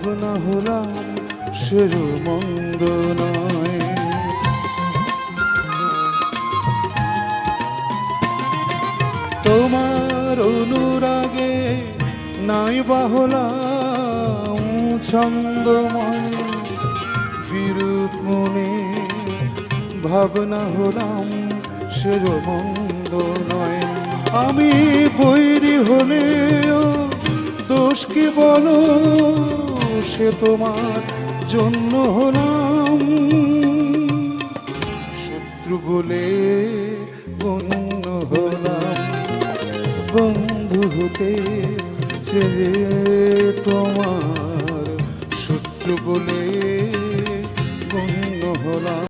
ভাবনা হলাম সেও মন্দ নয়। তোমার অনুরাগে নাই বা হলাম ছন্দময়, বিরূপ মনে ভাবনা হলাম সেও মন্দ নয়। আমি বৈরী হলেও দোষ কি বলো, সে তোমার জন্য হলাম। শত্রু বলে গণ্য হলাম, বন্ধু হতে চেয়ে তোমার শত্রু বলে